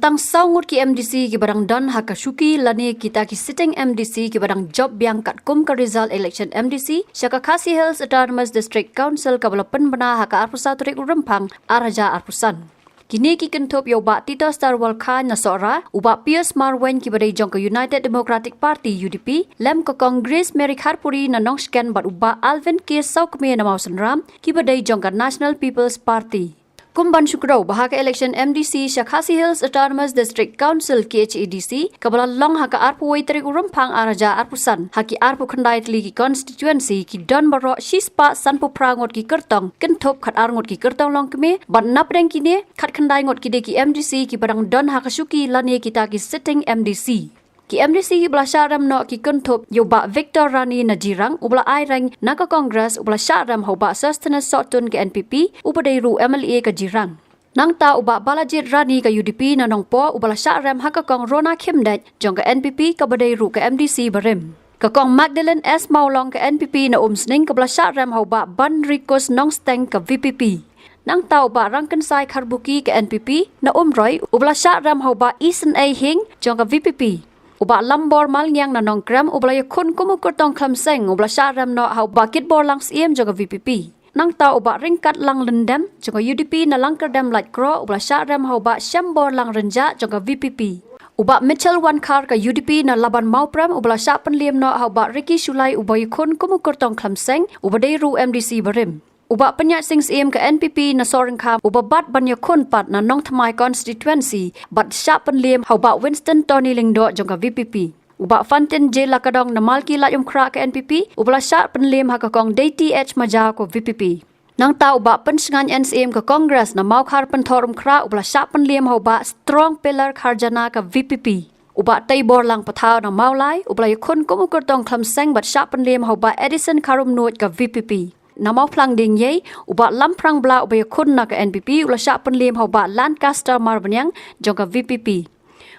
Tang Ngut ki MDC ki barang don hakashuki lani kita ki sitting MDC ki barang job Biang kat kum ka result election MDC Shaka Khasi Hills Autonomous District Council ka balapan bana haka arpusa turik urempang araja arpusan. Kini ki kentop yo ba Tito Star Walka na sora uba Pius Marwen ki badai jong ka United Democratic Party UDP lem ka Congress Mary Kharpuri na nong scan bat uba Alvin K Saukme na Mausan Ram ki badai jong ka National People's Party. Kumban Shukraw bahaka election MDC Khasi Hills Autonomous District Council KHADC kabala long haka arpu way tarik urumpang araja arpusan haki arpu khandai tli ki constituency ki don baro shispa sanpu Prah ngot ki kertong kentop khat ar ngot ki kertong long keme ban napreng kine khat khandai ngot ki de ki MDC ki barang don haka shuki lani kita ki sitting MDC. Ki MDC ki bala syaram no ki kentop yo ba Victor Rani na jirang ubla ai rang naka Congress ubla syaram ho ba sustenance sotun ke NPP ubadai ru MLA ka jirang. Nang ta uba Balajit Rani ka UDP na nong po ubla syaram haka kong Rona Khimdat jong ka NPP ka badai ru ka MDC barim. Ka kong Magdalene S Maulong ka NPP na umsning ka bala syaram ho ba Ban Ricos nong steng ka VPP. Nang tau ba Rangkan Sai Kharbuki ka NPP na umroy ubla syaram ho ba Isen A Hing jong ka VPP. Uba lambor malnyang na nong gram ubla yakun kumukur tong klamseng ubla syaram no hau bakit bor langs iem joga VPP. Nang ta uba ringkat lang lendam joga UDP na langker dam light crow ubla syaram hau ba syambor lang renja joga VPP. Uba Mitchell Wankar ka UDP na laban maupram ubla syapan liem no hau ba Ricky Shulai uba yakun kumukur tong klamseng uba deiru MDC barim. Uba penyat sing iem ke NPP na sorang kam uba bat banyak kun pat na nong thamai constituency bat syapan liem hau ba Winston Tony Lingdo jong ka VPP. Uba Fantin J Lakadong na malki lat kra ke NPP ubla syapan liem haka kong DTH Maja ko VPP. Nang ta uba pensengan NCM ke Congress na mau khar pentorum kra ubla syapan liem hau ba Strong Pillar Kharjana ka VPP. Uba Taibor lang pathaw na maulai ubla yakun kumukur tong klamseng bat syapan liem hau ba Edison Karum Nut ka VPP. Namau plang ding ye uba lamprang bla uba yakun na ka NPP ula syapan liem hau ba Lancaster Marbanyang jong ka VPP.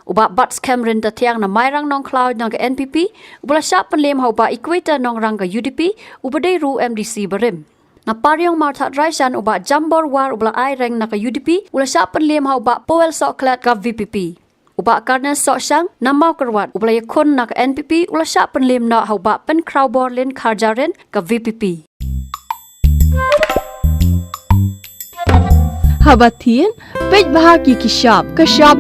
Uba Bats Cameron ta tiang na mairang nong cloud na ka NPP ula syapan liem hau ba Equator nong rang ka UDP uba deiru MDC barim. Na paryong Martha Raisan uba Jambor War uba ai rang na ka UDP ula syapan liem hau ba Powell Soklat ka VPP. Uba Karnes Soksang namau kerwat uba yakun na ka NPP ula syapan liem na hau ba Pen Crowbor Lin Kharjaren ka VPP. Habatin, pej bahagi ki shop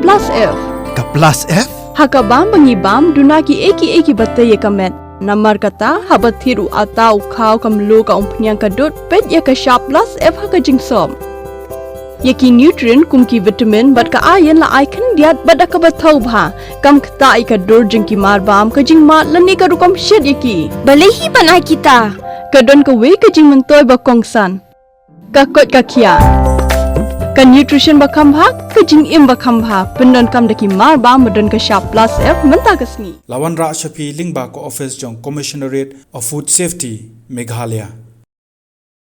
plus F. Ka plus F? Hakabam bangibam dunaki eki batay kamet. Namar kata habatiru atau kau kamlu ka umpnyang kadut pej ya ka shop plus F haka jingsom. Yaki nutrient kumki vitamin bat ka ayan la icon diat bat ka batau bha kam kata ika dur jingki marbam ka jingma lani ka rukam shed yaki. Balehi banai kita. Kadon ka we ka jing mentoy ba kongsan. Ka kot ka kia. Kan nutrition bakam bha kajing im bakam bha pendon kam daki mar ba modon ka shop plus F menta kasni Lawan Ra Shapi Lingba ko office jong Commissionerate of Food Safety Meghalaya.